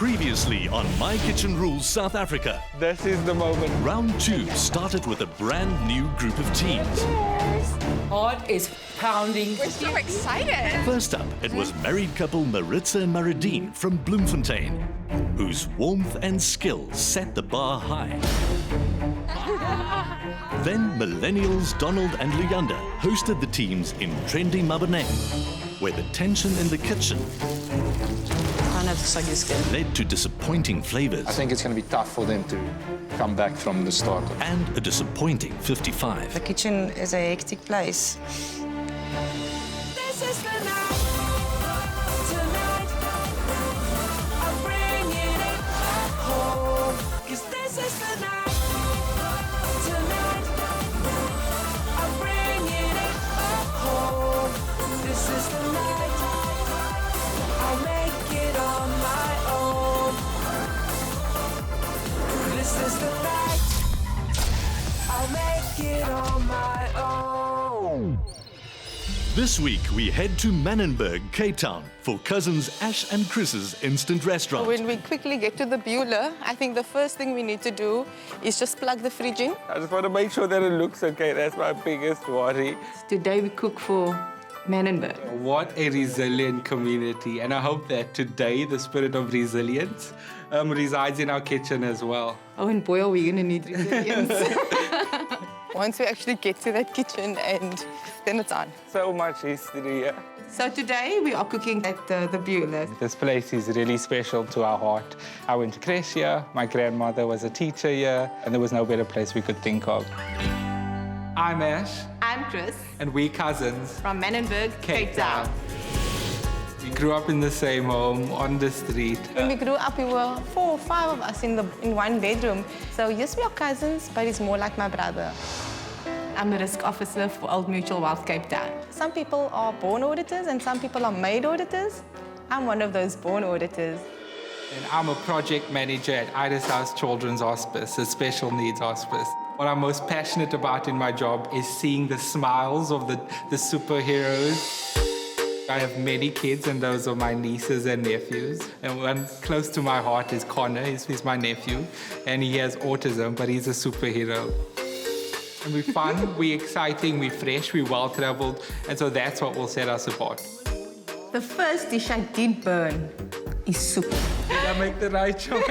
Previously on My Kitchen Rules South Africa. This is the moment. Round 2 started with a brand new group of teams. Heart is pounding. We're so excited. First up, it was married couple Maritza and Maridine from Bloemfontein, whose warmth and skill set the bar high. Then millennials Donald and Luyanda hosted the teams in trendy Maboneng, where the tension in the kitchen led to disappointing flavors. I think it's going to be tough for them to come back from the start. And a disappointing 55. The kitchen is a hectic place. This is the night. Tonight, I'm bringing it home. 'Cause this is the night. Tonight, I'm bringing it home. This is the night. I'll make it on my own. This is the night. I'll make it on my own. This week we head to Manenberg, Cape Town, for cousins Ash and Chris's instant restaurant. When we quickly get to the Beulah, I think the first thing we need to do is just plug the fridge in. I just want to make sure that it looks okay. That's my biggest worry. Today we cook for Manenberg. What a resilient community, and I hope that today the spirit of resilience resides in our kitchen as well. Oh, and boy, are we going to need resilience. Once we actually get to that kitchen, and then it's on. So much history here. So today we are cooking at the Beulah. This place is really special to our heart. I went to creche here, my grandmother was a teacher here, and there was no better place we could think of. I'm Ash, I'm Chris and we cousins. from Manenberg, Cape Town. We grew up in the same home, on the street. When we grew up, we were 4 or 5 of us in one bedroom. So yes, we are cousins, but he's more like my brother. I'm a risk officer for Old Mutual Wealth, Cape Town. Some people are born auditors and some people are made auditors. I'm one of those born auditors. And I'm a project manager at Iris House Children's Hospice, a special needs hospice. What I'm most passionate about in my job is seeing the smiles of the superheroes. I have many kids, and those are my nieces and nephews. And one close to my heart is Connor. He's my nephew, and he has autism, but he's a superhero. And we're fun, we're exciting, we're fresh, we're well-traveled, and so that's what will set us apart. The first dish I did burn is soup. Did I make the right choice?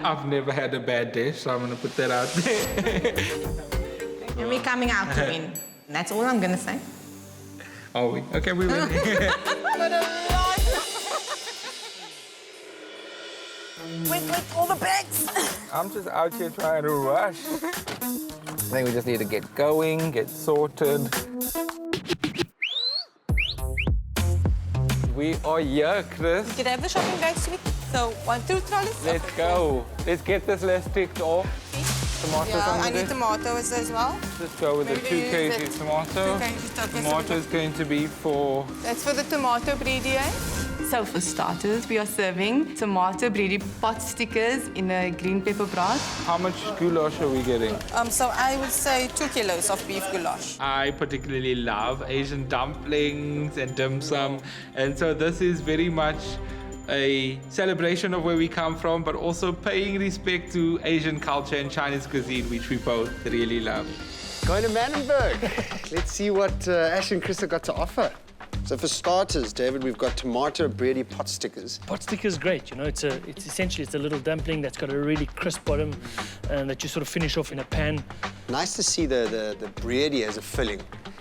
I've never had a bad dish, so I'm going to put that out there. And we're coming out to win. That's all I'm going to say. Are we? Okay, we win. Wait, all the bags. I'm just out here trying to rush. I think we just need to get going, get sorted. We are here, Chris. Can I have the shopping bags, sweet? So 1, 2 trolleys. Let's go. Let's get this list ticked off. Tomatoes Yeah, on I the need tomatoes as well. Let's go with the Maybe 2 use kg it. tomato. 2 kg tomato. Tomato is going to be for... That's for the tomato bredie, eh? So for starters, we are serving tomato bredie pot stickers in a green pepper broth. How much goulash are we getting? So I would say 2 kilos of beef goulash. I particularly love Asian dumplings and dim sum, and so this is very much a celebration of where we come from, but also paying respect to Asian culture and Chinese cuisine, which we both really love. Going to Manenberg. Let's see what Ash and Chris have got to offer. So for starters, David, we've got tomato bredie pot stickers. Pot sticker is great, you know. It's essentially a little dumpling that's got a really crisp bottom, and that you sort of finish off in a pan. Nice to see the bredie as a filling.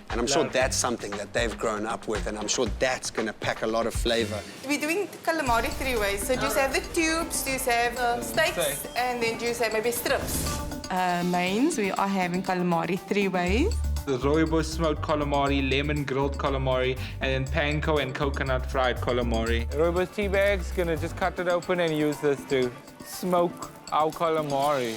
And I'm sure Love. that's something that they've grown up with, and I'm sure that's going to pack a lot of flavour. We're doing calamari 3 ways. So do you have the tubes, do you have steaks, and then do you have maybe strips? Mains, we are having calamari 3 ways. The rooibos smoked calamari, lemon grilled calamari, and then panko and coconut fried calamari. Rooibos tea bags, gonna just cut it open and use this to smoke our calamari.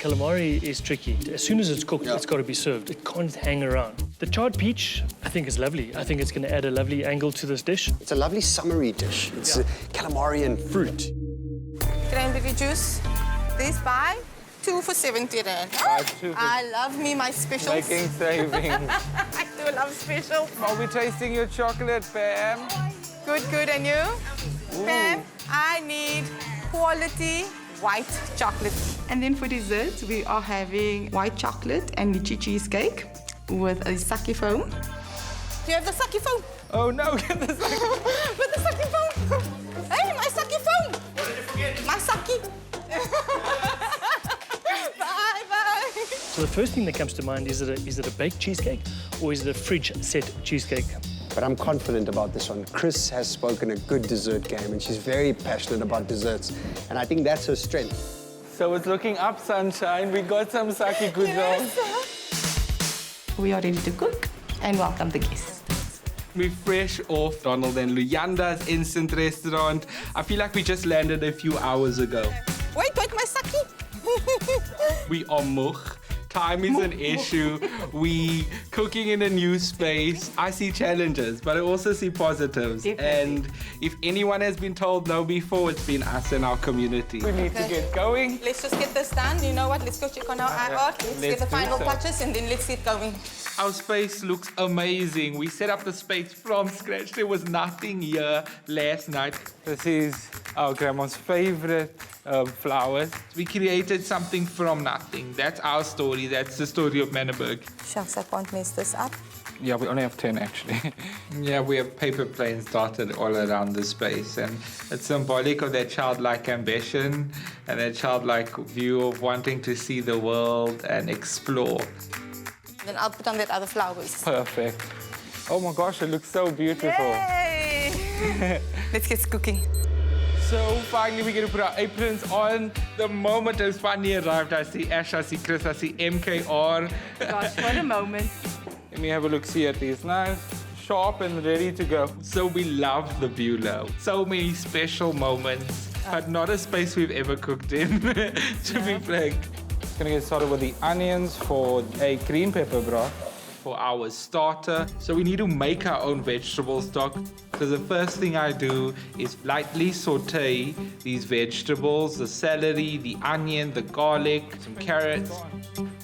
Calamari is tricky. As soon as it's cooked, Yeah. it's got to be served. It can't hang around. The charred peach, I think, is lovely. I think it's going to add a lovely angle to this dish. It's a lovely summery dish. It's calamari and fruit. Cranberry juice. This buy 2 for 70 rand. I love me my specials. Making savings. I do love specials. I'll be tasting your chocolate, Pam. Good, and you? Pam, I need quality white chocolate. And then for dessert, we are having white chocolate and litchi cheesecake with a sake foam. Do you have the sake foam? Oh no, get the sake. With the sake foam. Hey, my sake foam. What did you forget? My sake. Bye, bye. So the first thing that comes to mind, is it a baked cheesecake or is it a fridge-set cheesecake? But I'm confident about this one. Chris has spoken a good dessert game, and she's very passionate about desserts. And I think that's her strength. So it's looking up, sunshine. We got some sake good on. We are ready to cook and welcome the guests. We're fresh off Donald and Luyanda's instant restaurant. I feel like we just landed a few hours ago. Wait, my sake. We are moch. Time is an issue. We cooking in a new space. I see challenges, but I also see positives. Definitely. And if anyone has been told no before, it's been us and our community. We need to get going. Let's just get this done. You know what? Let's go check on our art. Let's get the do final so. touches and then let's get going. Our space looks amazing. We set up the space from scratch. There was nothing here last night. This is our grandma's favorite flowers. We created something from nothing. That's our story. That's the story of Manenberg. Shucks, I can't mess this up. Yeah, we only have 10 actually. Yeah, we have paper planes dotted all around the space, and it's symbolic of that childlike ambition and that childlike view of wanting to see the world and explore. Then I'll put on that other flowers. Perfect. Oh my gosh, it looks so beautiful. Yay! Let's get cooking. So finally we're going to put our aprons on. The moment as Fanny arrived, I see Ash, I see Chris, I see MKR. Gosh, what a moment. Let me have a look-see at these knives. Sharp and ready to go. So we love the Bulow. So many special moments, but not a space we've ever cooked in, to be frank. Gonna get started with the onions for a green pepper broth for our starter. So we need to make our own vegetable stock. So the first thing I do is lightly saute these vegetables, the celery, the onion, the garlic, some carrots.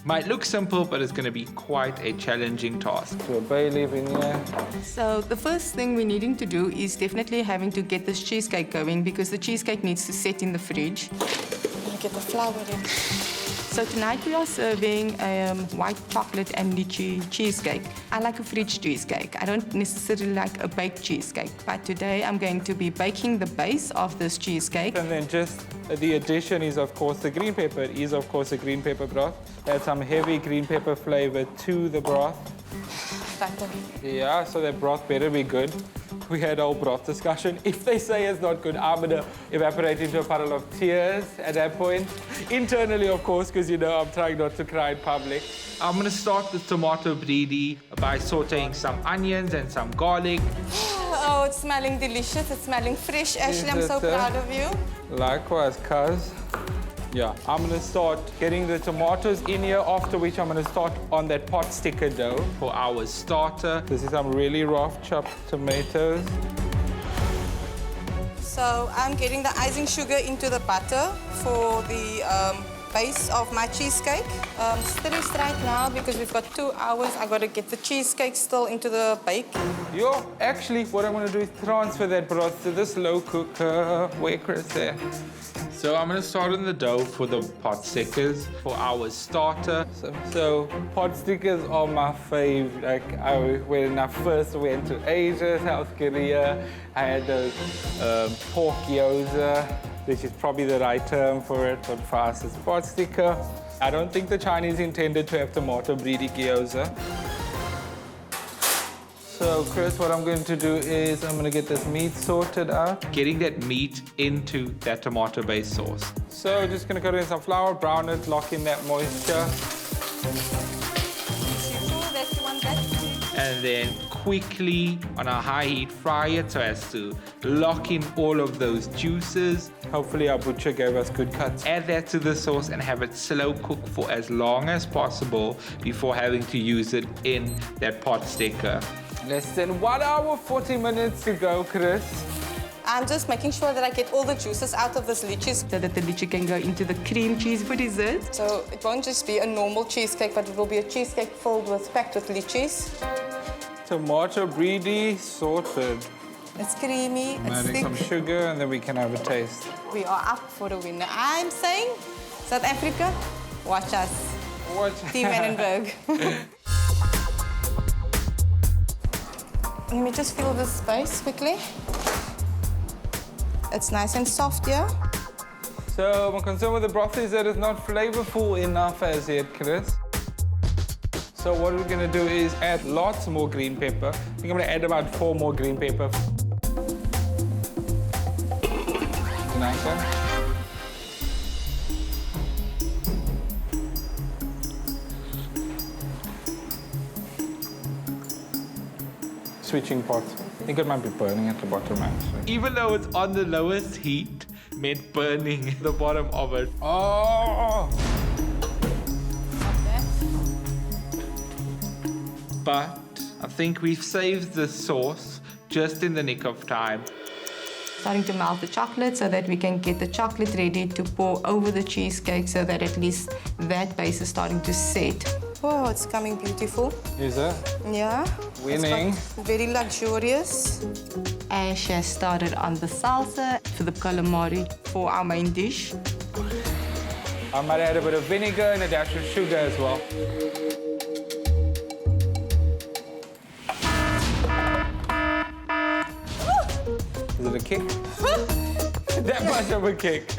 Might look simple, but it's gonna be quite a challenging task. So a bay leaf in here. So the first thing we're needing to do is definitely having to get this cheesecake going because the cheesecake needs to set in the fridge. I'm gonna get the flour in. So tonight we are serving white chocolate and lychee cheesecake. I like a fridge cheesecake. I don't necessarily like a baked cheesecake, but today I'm going to be baking the base of this cheesecake. And then just the addition is, of course, the green pepper. It is, of course, a green pepper broth. Add some heavy green pepper flavor to the broth. Yeah, so that broth better be good. We had our broth discussion. If they say it's not good, I'm gonna evaporate into a puddle of tears at that point. Internally, of course, because you know I'm trying not to cry in public. I'm gonna start the tomato bredie by sauteing some onions and some garlic. Oh, it's smelling delicious. It's smelling fresh. Ashley, I'm so proud of you. Likewise, cuz. Yeah, I'm gonna start getting the tomatoes in here, after which I'm gonna start on that pot sticker dough for our starter. This is some really rough chopped tomatoes. So I'm getting the icing sugar into the butter for the base of my cheesecake. Stir it right now because we've got 2 hours. I gotta get the cheesecake still into the bake. Yo, actually, what I'm gonna do is transfer that broth to this slow cooker. Where Chris there? So I'm gonna start on the dough for the pot stickers for our starter. So pot stickers are my fave. Like when I first went to Asia, South Korea, I had those pork gyoza, which is probably the right term for it, but for us it's pot sticker. I don't think the Chinese intended to have tomato bredie gyoza. So, Chris, what I'm going to do is I'm going to get this meat sorted out. Getting that meat into that tomato-based sauce. So, just going to cut in some flour, brown it, lock in that moisture. And then quickly, on a high heat, fry it so as to lock in all of those juices. Hopefully our butcher gave us good cuts. Add that to the sauce and have it slow cook for as long as possible before having to use it in that pot sticker. Less than 1 hour, 40 minutes to go, Chris. I'm just making sure that I get all the juices out of this lychee. So that the lychee can go into the cream cheese for dessert. So it won't just be a normal cheesecake, but it will be a cheesecake packed with lychees. Tomato bredie sorted. It's creamy, it's Adding thick. some sugar and then we can have a taste. We are up for the winner. I'm saying, South Africa, watch us. What? Team Manenberg. Let me just fill this space quickly. It's nice and soft here. So my concern with the broth is that it's not flavorful enough as yet, Chris. So what we're gonna do is add lots more green pepper. I think I'm gonna add about 4 more green pepper. Nice one. Switching pots. I think it might be burning at the bottom actually. Even though it's on the lowest heat, meant burning the bottom of it. Oh! But I think we've saved the sauce just in the nick of time. Starting to melt the chocolate so that we can get the chocolate ready to pour over the cheesecake so that at least that base is starting to set. Oh, it's coming beautiful. Is it? Yeah. Winning. It's very luxurious. Ash has started on the salsa for the calamari for our main dish. I might add a bit of vinegar and a dash of sugar as well. Is it a kick? That much of a kick.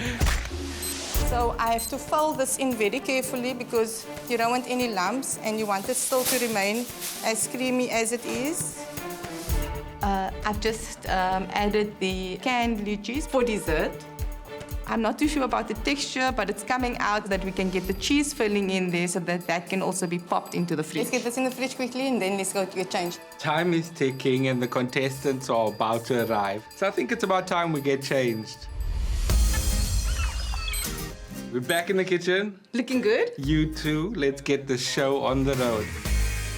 So I have to fold this in very carefully because you don't want any lumps and you want it still to remain as creamy as it is. I've just added the canned litchis for dessert. I'm not too sure about the texture, but it's coming out that we can get the cheese filling in there so that that can also be popped into the fridge. Let's get this in the fridge quickly and then let's go to get changed. Time is ticking and the contestants are about to arrive. So I think it's about time we get changed. We're back in the kitchen. Looking good? You two, let's get the show on the road.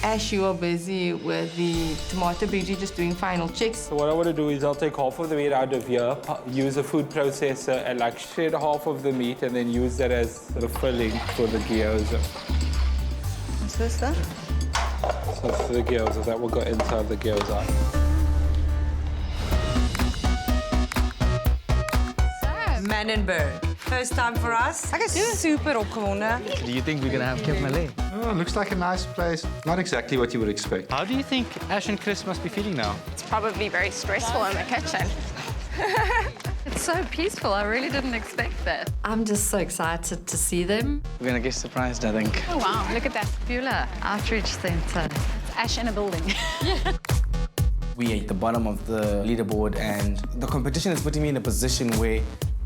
As you are busy with the tomato bredie, just doing final checks. So what I want to do is I'll take half of the meat out of here, use a food processor and like shred half of the meat and then use that as sort of filling for the gyoza. What's this then? So for the gyoza, that will go inside the gyoza. Manenberg. First time for us. Ek is super opgewonde. Do you think we're going to have Kip Malay? Oh, looks like a nice place. Not exactly what you would expect. How do you think Ash and Chris must be feeling now? It's probably very stressful in the kitchen. It's so peaceful. I really didn't expect that. I'm just so excited to see them. We're going to get surprised, I think. Oh, wow. Look at that. Beulah Outreach Centre. It's Ash in a building. We're at the bottom of the leaderboard and the competition is putting me in a position where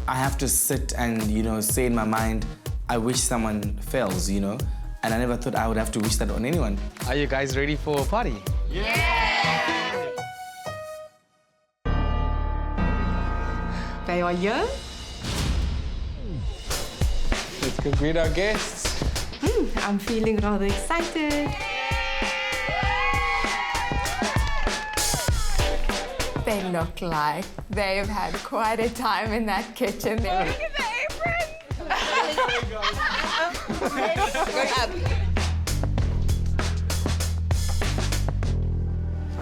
I have to sit and, say in my mind, I wish someone fails, And I never thought I would have to wish that on anyone. Are you guys ready for a party? Yeah! They are here. Let's go greet our guests. I'm feeling rather excited. They look like they've had quite a time in that kitchen. Look at the apron!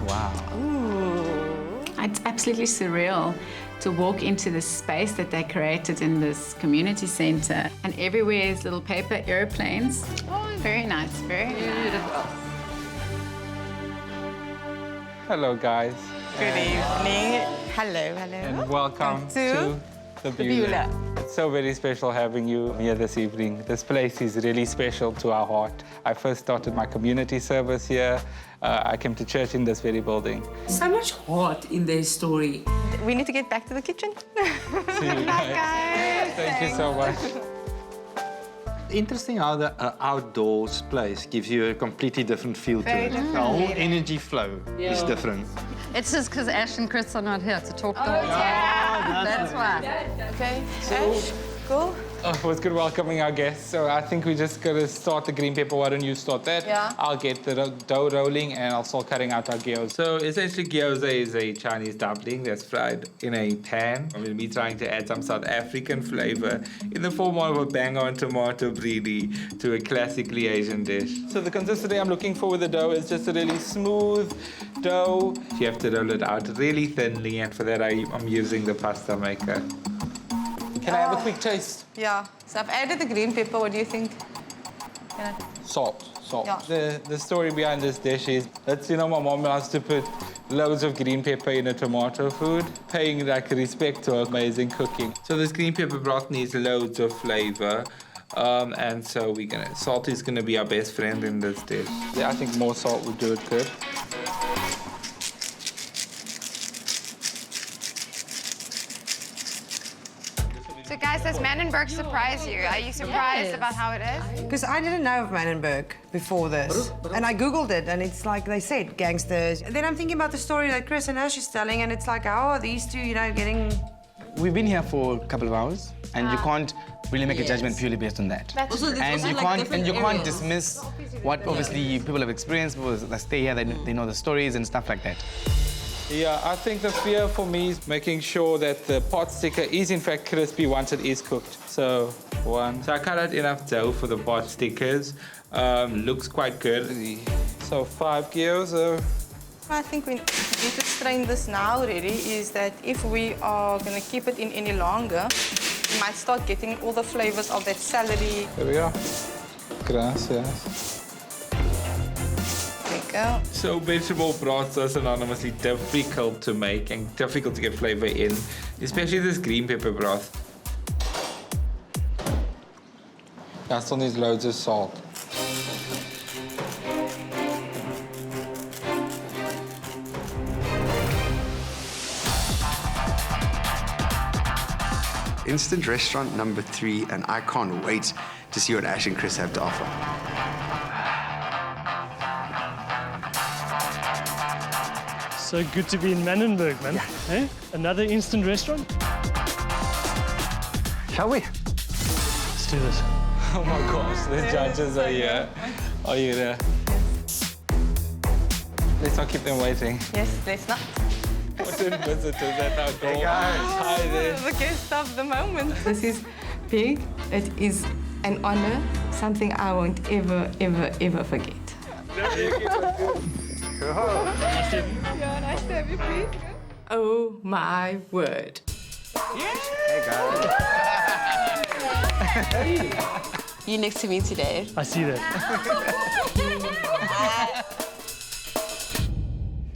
Wow. Ooh. It's absolutely surreal to walk into this space that they created in this community centre. And everywhere is little paper airplanes. Oh, very nice, very beautiful. Hello, guys. Good evening. Hello, hello. And welcome to the Beulah. It's so very special having you here this evening. This place is really special to our heart. I first started my community service here. I came to church in this very building. So much heart in their story. We need to get back to the kitchen. See you guys. Thank you so much. Interesting how the outdoors place gives you a completely different feel to it. The whole energy flow is different. It's just because Ash and Chris are not here to talk to us. That's why. Okay, Ash, go. Oh, it was good welcoming our guests. So I think we're just going to start the green pepper. Why don't you start that? Yeah. I'll get the dough rolling and I'll start cutting out our gyoza. So essentially gyoza is a Chinese dumpling that's fried in a pan. I mean, me trying to add some South African flavor in the form of a bang-on tomato bredie to a classically Asian dish. So the consistency I'm looking for with the dough is just a really smooth dough. You have to roll it out really thinly, and for that I'm using the pasta maker. Can I have a quick taste? Yeah. So I've added the green pepper. What do you think? Salt. Yeah. The story behind this dish is that, my mom loves to put loads of green pepper in a tomato food, paying like respect to her amazing cooking. So this green pepper broth needs loads of flavor. And so salt is gonna be our best friend in this dish. Yeah, I think more salt would do it good. So guys, does Manenberg surprise you? Are you surprised about how it is? Because I didn't know of Manenberg before this. And I Googled it, and it's like they said, gangsters. And then I'm thinking about the story that Chris and Ash is telling, and it's like, how are these two, getting... We've been here for a couple of hours, and you can't really make a judgment purely based on that. And you can't dismiss what obviously people have experienced, people that stay here, they know the stories and stuff like that. Yeah, I think the fear for me is making sure that the pot sticker is in fact crispy once it is cooked. So I cut out enough dough for the pot stickers. Looks quite good. So 5 gears. I think we need to strain this now already, is that if we are going to keep it in any longer, we might start getting all the flavors of that celery. There we are. Gracias. There we go. So vegetable broths are synonymously difficult to make and difficult to get flavor in, especially this green pepper broth. I still need loads of salt. Instant restaurant number 3, and I can't wait to see what Ash and Chris have to offer. So good to be in Manenberg, man. Yeah. Eh? Another instant restaurant? Shall we? Let's do this. Oh my gosh, the judges are here. Are you there? Let's not keep them waiting. Yes, let's not. Important visitors at our door. Hey guys. Hi there. The guest of the moment. This is big. It is an honor, something I won't ever, ever, ever forget. Yeah, nice to have you, please. Oh my word. Hey guys. You next to me today. I see that.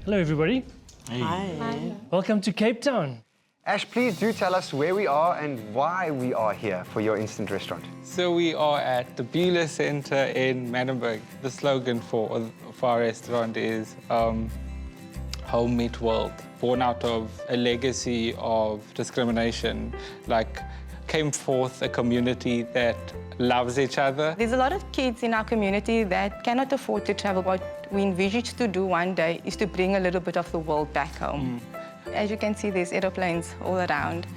Hello, everybody. Hey. Hi. Welcome to Cape Town. Ash, please do tell us where we are and why we are here for your instant restaurant. So we are at the Beulah Center in Manenberg. The slogan for our restaurant is Home Meet World, born out of a legacy of discrimination, came forth a community that loves each other. There's a lot of kids in our community that cannot afford to travel. What we envisage to do one day is to bring a little bit of the world back home. As you can see, there's aeroplanes all around.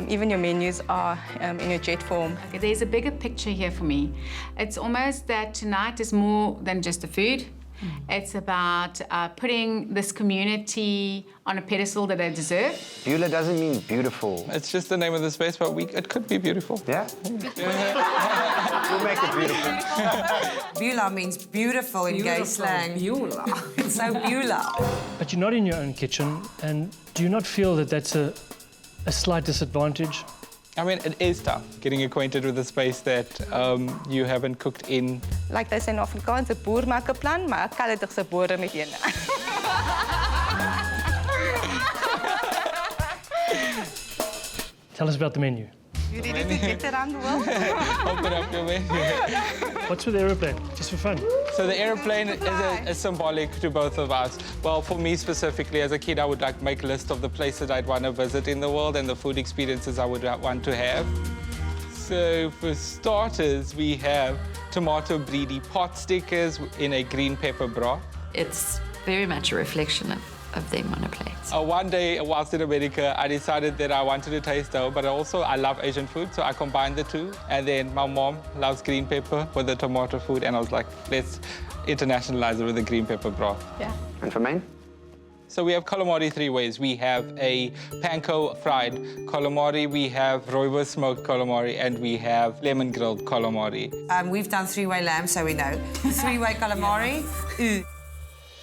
Even your menus are in a jet form. There's a bigger picture here for me. It's almost that tonight is more than just the food. It's about putting this community on a pedestal that they deserve. Beulah doesn't mean beautiful. It's just the name of the space, but it could be beautiful. Yeah? We'll make it beautiful. Beulah means beautiful in gay slang. Beulah. It's so Beulah. But you're not in your own kitchen, and do you not feel that that's a slight disadvantage? I mean, it is tough getting acquainted with a space that you haven't cooked in. Like they say in Afrikaans, 'n boer maak 'n plan, maar 'n kalender se boere met een. Tell us about the menu. You ready to get around the world? Open up your menu. What's with the aeroplane? Just for fun? So the airplane is symbolic to both of us. Well, for me specifically, as a kid, I would make a list of the places I'd want to visit in the world and the food experiences I would want to have. So for starters, we have tomato bredie pot stickers in a green pepper broth. It's very much a reflection of them on a plate. One day, whilst in America, I decided that I wanted to taste dough, but also I love Asian food, so I combined the two. And then my mom loves green pepper with the tomato food, and I was like, let's internationalize it with the green pepper broth. Yeah. And for main? So we have calamari 3 ways. We have a panko fried calamari, we have rooibos smoked calamari, and we have lemon grilled calamari. We've done 3-way lamb, so we know. 3-way calamari.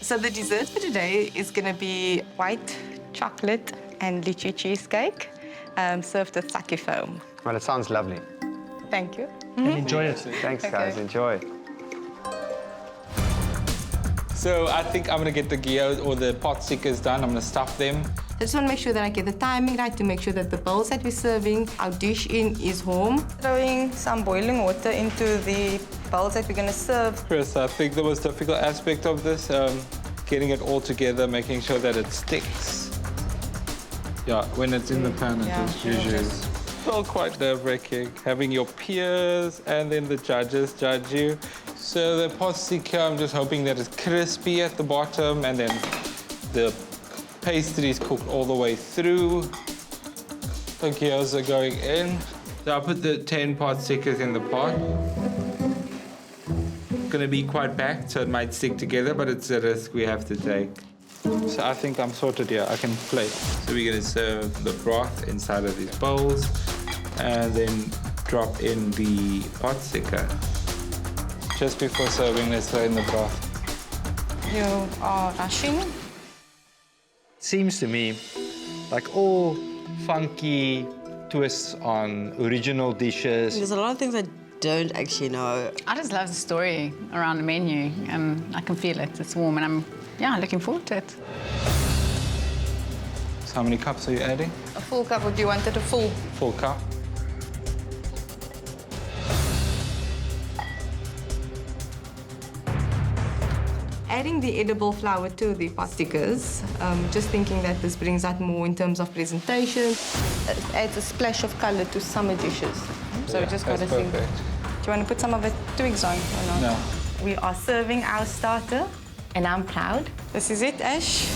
So the dessert for today is going to be white chocolate and litchi cheesecake, served with sake foam. Well, it sounds lovely. Thank you. Enjoy it. Thanks, guys. Enjoy. So I think I'm gonna get the gyros or the pot stickers done. I'm gonna stuff them. I just want to make sure that I get the timing right to make sure that the bowls that we're serving our dish in is warm. Throwing some boiling water into the bowls that we're going to serve. Chris, I think the most difficult aspect of this, getting it all together, making sure that it sticks. Yeah, when it's in the pan, it's usually well quite nerve-wracking. Having your peers and then the judges judge you. So the pot sticker, I'm just hoping that it's crispy at the bottom and then the pastry is cooked all the way through. The gyros are going in. So I'll put the 10 pot stickers in the pot. It's gonna be quite packed, so it might stick together, but it's a risk we have to take. So I think I'm sorted here, I can plate. So we're gonna serve the broth inside of these bowls and then drop in the pot sticker. Just before serving, let's throw in the broth. You are rushing. Seems to me like all funky twists on original dishes. There's a lot of things I don't actually know. I just love the story around the menu, and I can feel it. It's warm, and I'm looking forward to it. So how many cups are you adding? A full cup, or do you want it a full? Full cup. Adding the edible flour to the pot stickers, just thinking that this brings out more in terms of presentation. It adds a splash of color to summer dishes. So we just got to think. Do you want to put some of the twigs on or not? No. We are serving our starter, and I'm proud. This is it, Ash.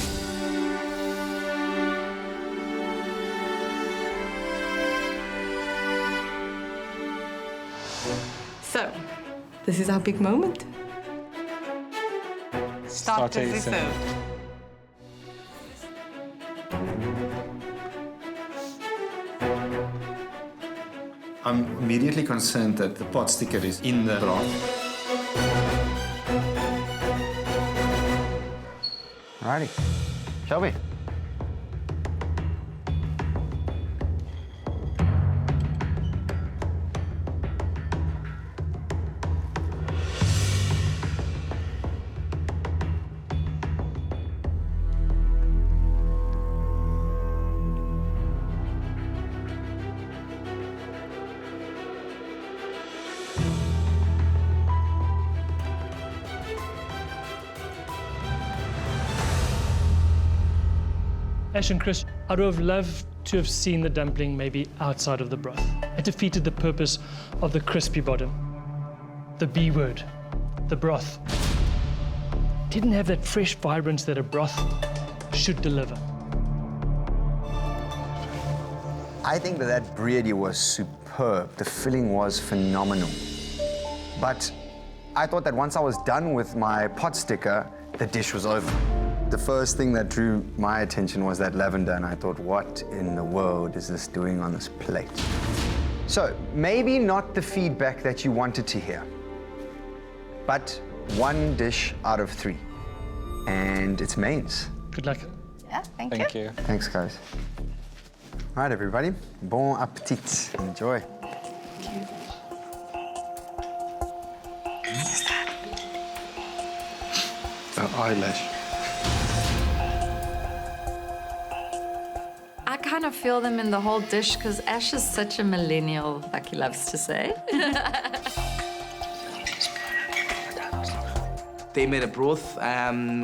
So, this is our big moment. Starters is served. I'm immediately concerned that the pot sticker is in the broth. Alrighty. Shall we? Ash and Chris, I would have loved to have seen the dumpling maybe outside of the broth. It defeated the purpose of the crispy bottom. The B word, the broth. Didn't have that fresh vibrance that a broth should deliver. I think that bredie was superb. The filling was phenomenal. But I thought that once I was done with my pot sticker, the dish was over. The first thing that drew my attention was that lavender, and I thought, what in the world is this doing on this plate? So, maybe not the feedback that you wanted to hear, but 1 dish out of 3. And it's mains. Good luck. Yeah, Thank you. Thanks, guys. All right, everybody. Bon appetit. Enjoy. An eyelash. I kind of feel them in the whole dish because Ash is such a millennial, like he loves to say. They made a broth,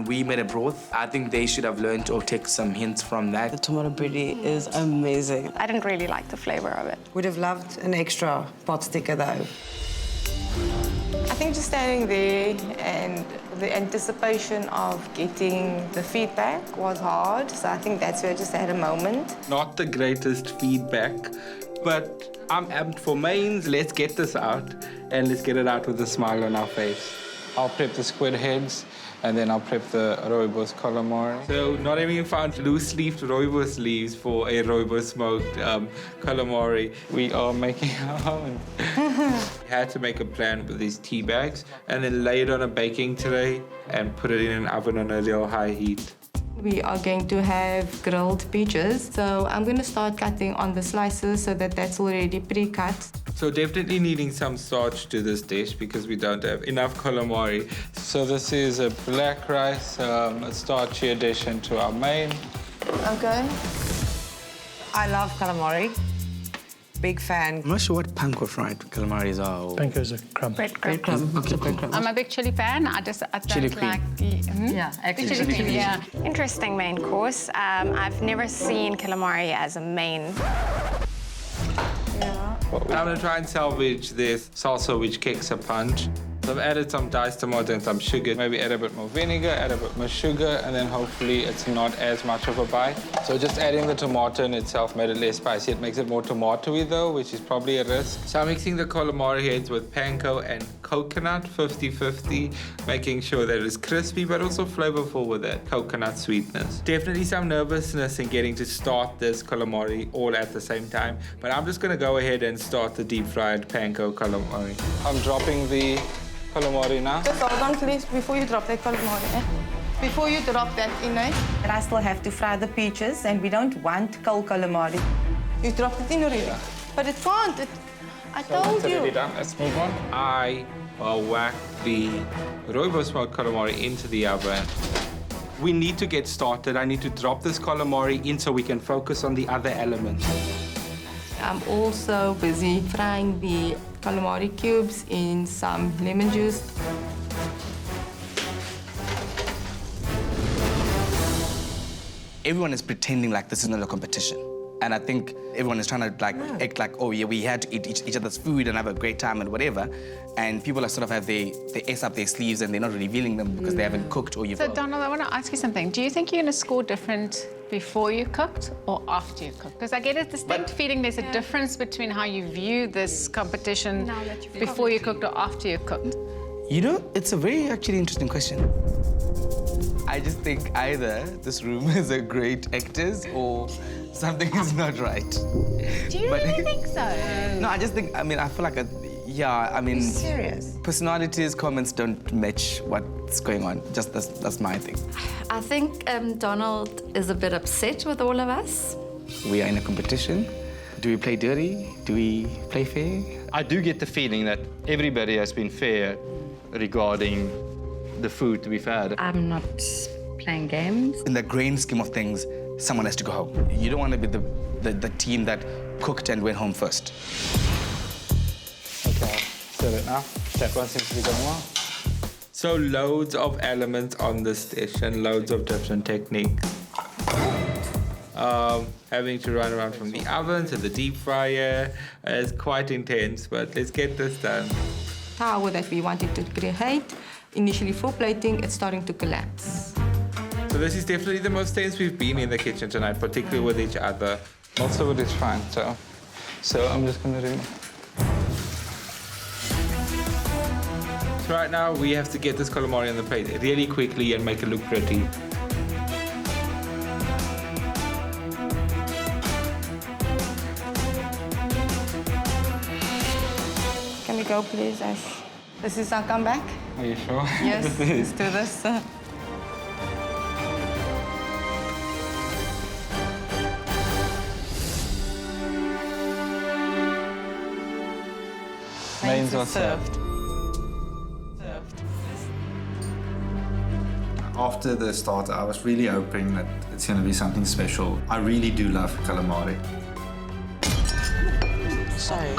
we made a broth. I think they should have learned or take some hints from that. The tomato bredie is amazing. I didn't really like the flavor of it. Would have loved an extra pot sticker though. I think just standing there and the anticipation of getting the feedback was hard. So I think that's where I just had a moment. Not the greatest feedback, but I'm amped for mains. Let's get this out and let's get it out with a smile on our face. I'll prep the squid heads And then I'll prep the rooibos calamari. So not having found loose-leafed rooibos leaves for a rooibos smoked calamari, we are making our own. Had to make a plan with these tea bags and then lay it on a baking tray and put it in an oven on a real high heat. We are going to have grilled peaches. So I'm going to start cutting on the slices so that that's already pre-cut. So definitely needing some starch to this dish because we don't have enough calamari. So this is a black rice, a starchy addition to our main. Okay. I love calamari. Big fan. I'm not sure what panko fried calamaris are. Panko is a crumb. Breadcrumb. Okay, breadcrumb. I'm a big chili fan. I don't Chili queen. like... Yeah, actually. Chili queen, yeah. Interesting main course. I've never seen calamari as a main. I'm gonna try and salvage this salsa which kicks a punch. So I've added some diced tomato and some sugar. Maybe add a bit more vinegar, add a bit more sugar, and then hopefully it's not as much of a bite. So just adding the tomato in itself made it less spicy. It makes it more tomatoey though, which is probably a risk. So I'm mixing the calamari heads with panko and coconut, 50-50, making sure that it's crispy but also flavorful with that coconut sweetness. Definitely some nervousness in getting to start this calamari all at the same time, but I'm just gonna go ahead and start the deep fried panko calamari. I'm dropping the calamari now. Just hold on, please, before you drop that calamari. Before you drop that in, but I still have to fry the peaches, and we don't want cold calamari. You dropped it in already, but it can't. I told It's you. already done. Let's move on. I will whack the rooibos smoked calamari into the oven. We need to get started. I need to drop this calamari in so we can focus on the other elements. I'm also busy frying the calamari cubes in some lemon juice. Everyone is pretending like this is not a competition. And I think everyone is trying to act like, oh yeah, we had to eat each other's food and have a great time and whatever. And people are sort of have their ace up their sleeves and they're not revealing them because they haven't cooked or you've... So Donald, I want to ask you something. Do you think you're going to score different before you cooked or after you cooked? Because I get a distinct feeling there's a difference between how you view this competition before you cooked or after you cooked. You know, it's a very actually interesting question. I just think either this room is a great actors or something is not right. Do you really think so? No, I just think, I feel like serious? Personalities, comments don't match what's going on. Just that's my thing. I think Donald is a bit upset with all of us. We are in a competition. Do we play dirty? Do we play fair? I do get the feeling that everybody has been fair regarding the food we've had. I'm not playing games. In the grand scheme of things, someone has to go home. You don't want to be the team that cooked and went home first. Okay, set it now. That one seems to be going well. So loads of elements on this dish and loads of different techniques. Having to run around from the oven to the deep fryer is quite intense, but let's get this done. Tower that we wanted to create, initially for plating, it's starting to collapse. So this is definitely the most tense we've been in the kitchen tonight, particularly with each other. Most of it is fine, so I'm just gonna do. So right now we have to get this calamari on the plate really quickly and make it look pretty. Can we go, please, Ash? This is our comeback? Are you sure? Yes, let's do this. Mains are served. After the starter, I was really hoping that it's going to be something special. I really do love calamari. Sorry.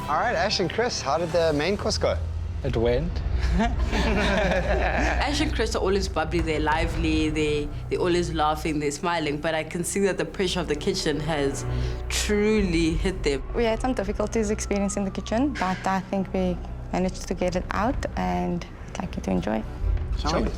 All right, Ash and Chris, how did the main course go? It went. Ash and Chris are always bubbly, they're lively, they're always laughing, they're smiling, but I can see that the pressure of the kitchen has truly hit them. We had some difficulties experiencing the kitchen, but I think we managed to get it out and take it to enjoy. Shall we?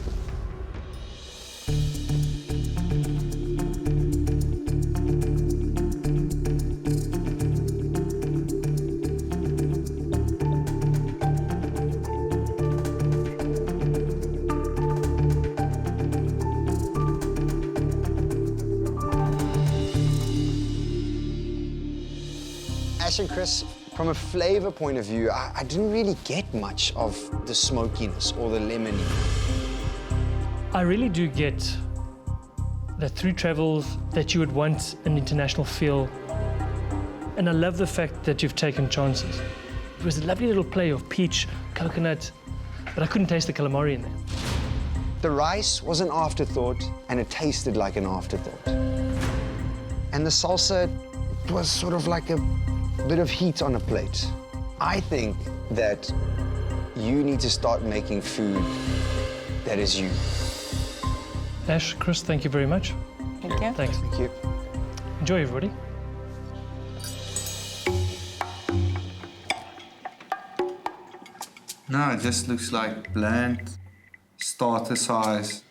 Ash and Chris, from a flavor point of view, I didn't really get much of the smokiness or the lemony. I really do get that through travels that you would want an international feel. And I love the fact that you've taken chances. It was a lovely little play of peach, coconut, but I couldn't taste the calamari in there. The rice was an afterthought, and it tasted like an afterthought. And the salsa was sort of like a bit of heat on a plate. I think that you need to start making food that is you. Ash, Chris, thank you very much. Thank you. Thanks. Thank you. Enjoy, everybody. No, it just looks like bland, starter size.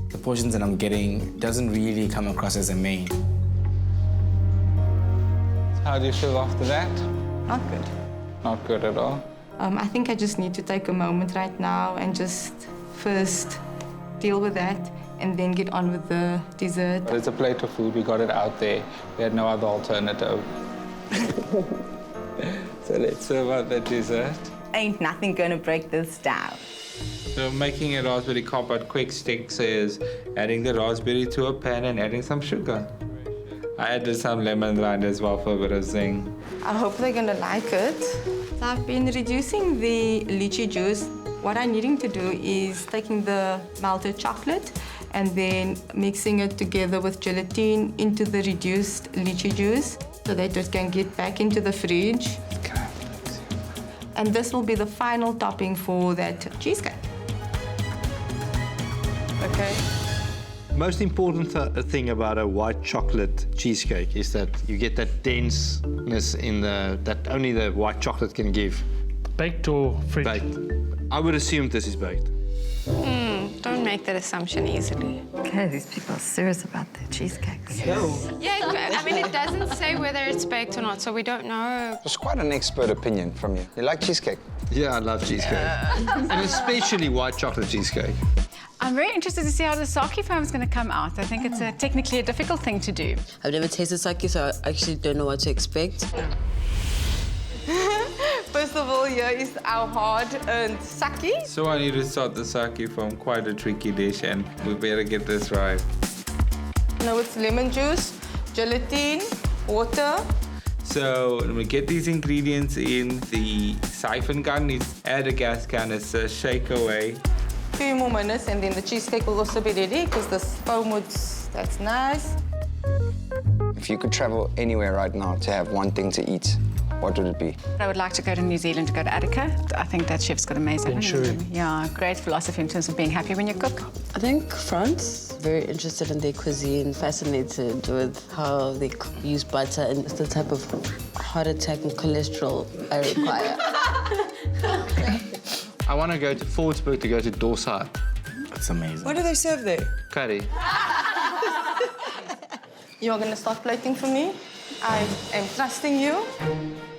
The portions that I'm getting doesn't really come across as a main. How do you feel after that? Not good. Not good at all. I think I just need to take a moment right now and just first deal with that and then get on with the dessert. But it's a plate of food, we got it out there. We had no other alternative. So let's serve out the dessert. Ain't nothing gonna break this down. So making a raspberry compote quick sticks is adding the raspberry to a pan and adding some sugar. I added some lemon rind as well for a bit of zing. I hope they're gonna like it. So I've been reducing the lychee juice. What I'm needing to do is taking the melted chocolate and then mixing it together with gelatin into the reduced lychee juice so that it can get back into the fridge. And this will be the final topping for that cheesecake. Okay. Most important thing about a white chocolate cheesecake is that you get that denseness in that only the white chocolate can give. Baked or fridge? Baked. I would assume this is baked. Don't make that assumption easily. Okay, these people are serious about their cheesecakes. Yeah, I mean, it doesn't say whether it's baked or not, so we don't know. It was quite an expert opinion from you. You like cheesecake? Yeah, I love cheesecake. And especially white chocolate cheesecake. I'm very interested to see how the sake foam is going to come out. I think it's technically a difficult thing to do. I've never tasted sake, so I actually don't know what to expect. First of all, here is our hard-earned sake. So I need to start the sake from quite a tricky dish and we better get this right. Now it's lemon juice, gelatin, water. So when we get these ingredients in, the siphon gun needs add a gas canister, shake away. Few more minutes and then the cheesecake will also be ready because this foam that's nice. If you could travel anywhere right now to have one thing to eat, what would it be? I would like to go to New Zealand, to go to Attica. I think that chef's got amazing. Sure. Yeah, great philosophy in terms of being happy when you cook. I think France, very interested in their cuisine, fascinated with how they use butter and the type of heart attack and cholesterol I require. I want to go to Fordsburg to go to Dorset. It's amazing. What do they serve there? Curry. You're going to start plating for me. I am trusting you.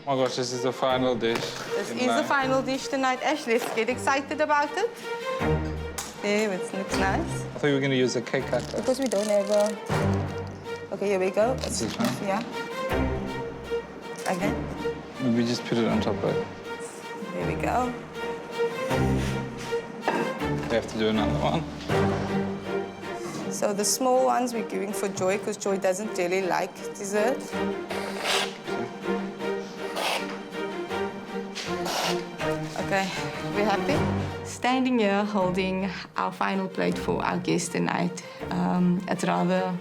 Oh my gosh, this is the final dish. This is the final dish tonight. Ash, let's get excited about it. There, it looks nice. I thought you were going to use a cake cutter. Because we don't have a... Okay, here we go. This one? Yeah. Again. Maybe just put it on top of it. There we go. We have to do another one. So the small ones we're giving for Joy because Joy doesn't really like dessert. Okay, we happy? Standing here holding our final plate for our guest tonight, it's rather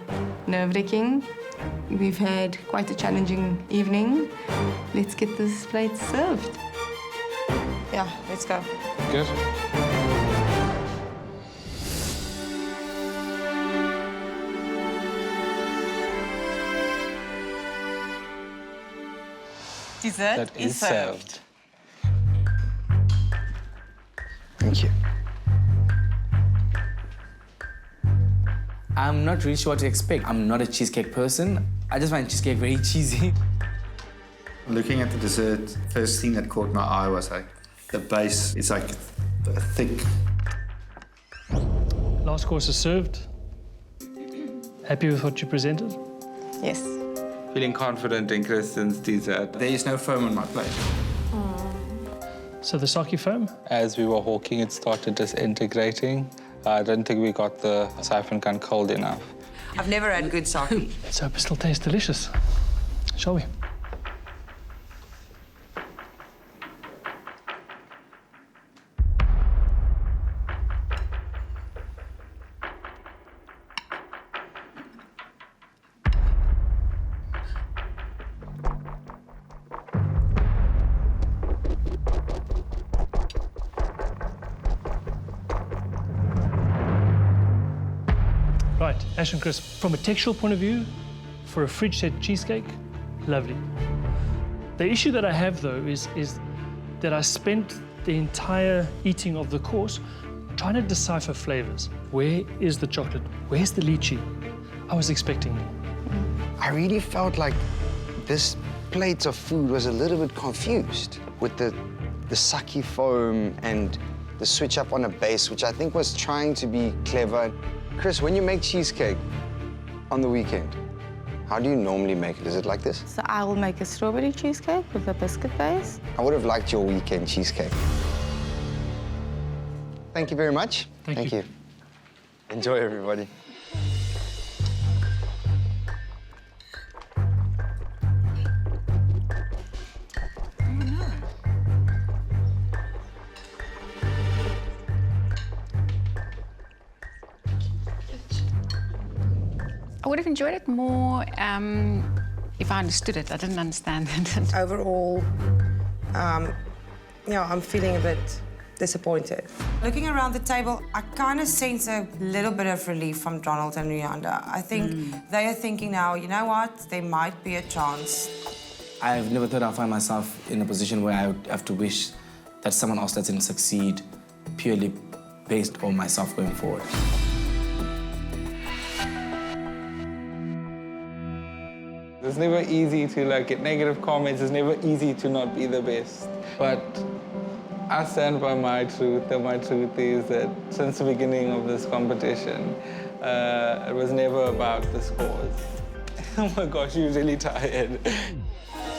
nerve-wracking. We've had quite a challenging evening. Let's get this plate served. Yeah, let's go. Good. Dessert That is served. Thank you. I'm not really sure what to expect. I'm not a cheesecake person. I just find cheesecake very cheesy. Looking at the dessert, first thing that caught my eye was like the base. It's like a thick. Last course is served. Happy with what you presented? Yes. Feeling confident in Kristen's dessert. There is no foam on my plate. So the sake foam? As we were hawking, it started disintegrating. I don't think we got the siphon gun cold enough. I've never had good sake. So it still tastes delicious. Shall we? Right, Ash and Chris, from a textural point of view, for a fridge-set cheesecake, lovely. The issue that I have, though, is that I spent the entire eating of the course trying to decipher flavors. Where is the chocolate? Where's the lychee? I was expecting more. I really felt like this plate of food was a little bit confused with the sake foam and the switch up on a base, which I think was trying to be clever. Chris, when you make cheesecake on the weekend, how do you normally make it? Is it like this? So I will make a strawberry cheesecake with a biscuit base. I would have liked your weekend cheesecake. Thank you very much. Thank you. Enjoy, everybody. I would have enjoyed it more if I understood it. I didn't understand it. Overall, I'm feeling a bit disappointed. Looking around the table, I kind of sense a little bit of relief from Donald and Rianda. I think they are thinking now, you know what, there might be a chance. I've never thought I'd find myself in a position where I would have to wish that someone else doesn't succeed purely based on myself going forward. It's never easy to get negative comments. It's never easy to not be the best. But I stand by my truth, and my truth is that since the beginning of this competition, it was never about the scores. Oh my gosh, you're really tired.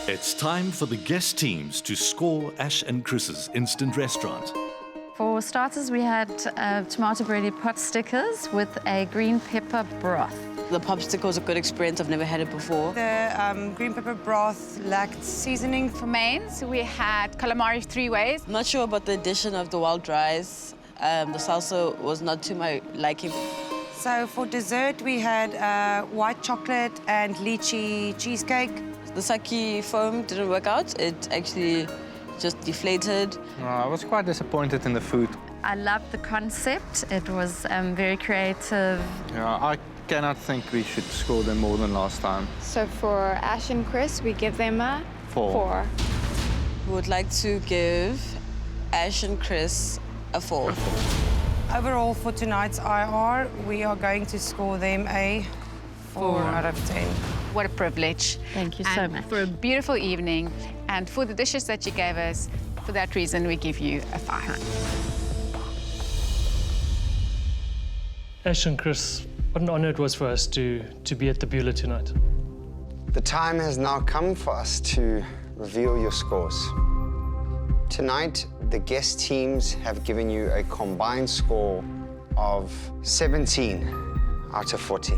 It's time for the guest teams to score Ash and Chris's instant restaurant. For starters, we had tomato bredie pot stickers with a green pepper broth. The popsicle was a good experience. I've never had it before. The green pepper broth lacked seasoning. For mains, we had calamari 3 ways. I'm not sure about the addition of the wild rice. The salsa was not to my liking. So for dessert, we had white chocolate and lychee cheesecake. The sake foam didn't work out. It actually just deflated. I was quite disappointed in the food. I loved the concept. It was very creative. Yeah, I cannot think we should score them more than last time. So for Ash and Chris, we give them a 4. We would like to give Ash and Chris a 4. Overall, for tonight's IR, we are going to score them a 4 out of 10. What a privilege. Thank you so much. For a beautiful evening, and for the dishes that you gave us, for that reason, we give you a 5. Ash and Chris, what an honor it was for us to be at the Beulah tonight. The time has now come for us to reveal your scores. Tonight, the guest teams have given you a combined score of 17 out of 40.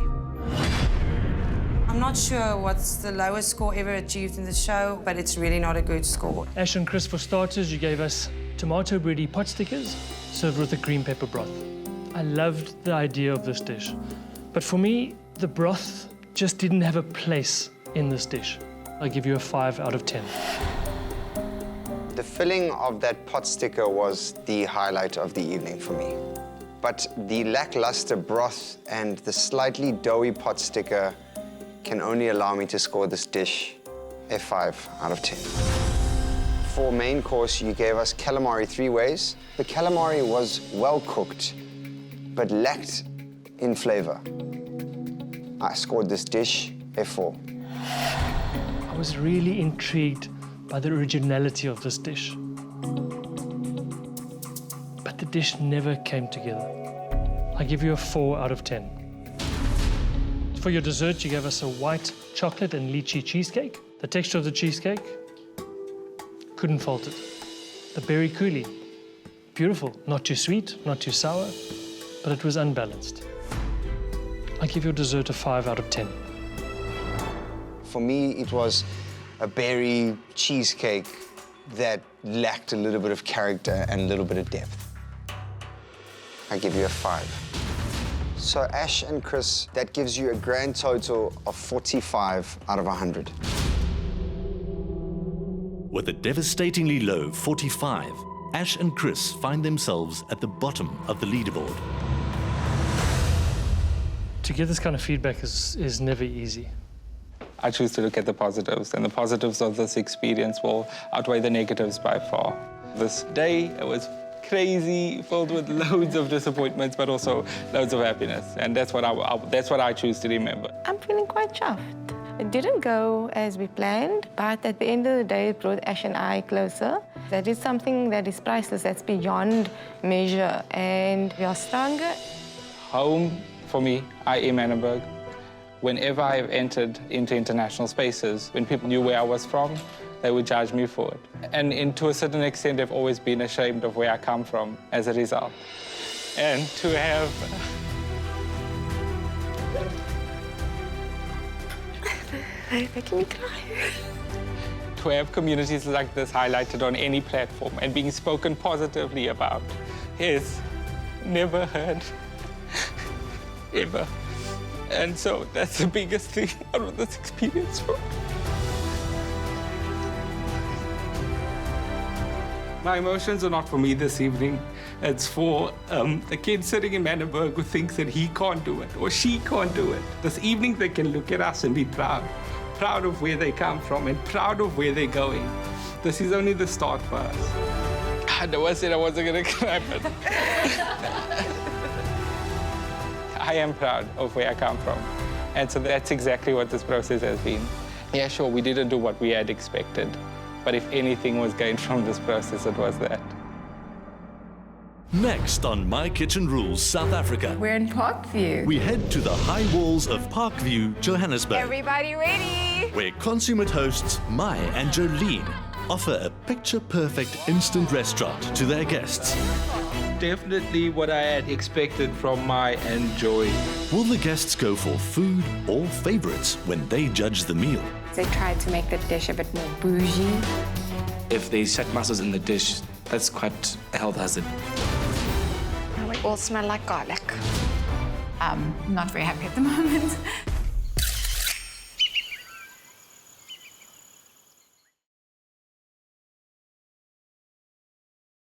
I'm not sure what's the lowest score ever achieved in the show, but it's really not a good score. Ash and Chris, for starters, you gave us tomato bredie pot stickers served with a green pepper broth. I loved the idea of this dish. But for me, the broth just didn't have a place in this dish. I give you a 5 out of 10. The filling of that pot sticker was the highlight of the evening for me. But the lackluster broth and the slightly doughy pot sticker can only allow me to score this dish a 5 out of 10. For main course, you gave us calamari 3 ways. The calamari was well cooked, but lacked in flavor. I scored this dish a 4. I was really intrigued by the originality of this dish. But the dish never came together. I give you a 4 out of 10. For your dessert, you gave us a white chocolate and lychee cheesecake. The texture of the cheesecake, couldn't fault it. The berry coulis, beautiful, not too sweet, not too sour, but it was unbalanced. I give your dessert a 5 out of 10. For me, it was a berry cheesecake that lacked a little bit of character and a little bit of depth. I give you a 5. So Ash and Chris, that gives you a grand total of 45 out of 100. With a devastatingly low 45, Ash and Chris find themselves at the bottom of the leaderboard. To get this kind of feedback is never easy. I choose to look at the positives, and the positives of this experience will outweigh the negatives by far. This day, it was crazy, filled with loads of disappointments, but also loads of happiness, and that's what I choose to remember. I'm feeling quite chuffed. It didn't go as we planned, but at the end of the day, it brought Ash and I closer. That is something that is priceless, that's beyond measure, and we are stronger. Home, for me, i.e. Manenberg. Whenever I've entered into international spaces, when people knew where I was from, they would judge me for it. And to a certain extent, they've always been ashamed of where I come from as a result. And to have... They're making me cry. To have communities like this highlighted on any platform and being spoken positively about is never heard, ever. And so that's the biggest thing out of this experience for me. My emotions are not for me this evening. It's for the kid sitting in Manenberg who thinks that he can't do it or she can't do it. This evening they can look at us and be proud. Proud of where they come from and proud of where they're going. This is only the start for us. I know I said I wasn't gonna cry, but I am proud of where I come from. And so that's exactly what this process has been. Yeah, sure, we didn't do what we had expected. But if anything was gained from this process, it was that. Next on My Kitchen Rules South Africa, We're in Parkview. we head to the high walls of Parkview, Johannesburg, Everybody ready? where consummate hosts Mai and Jolene offer a picture-perfect instant restaurant to their guests. Definitely what I had expected from Mai and Joy. Will the guests go for food or favorites when they judge the meal? They tried to make the dish a bit more bougie. If they set mussels in the dish, that's quite a health hazard. We all smell like garlic. Not very happy at the moment.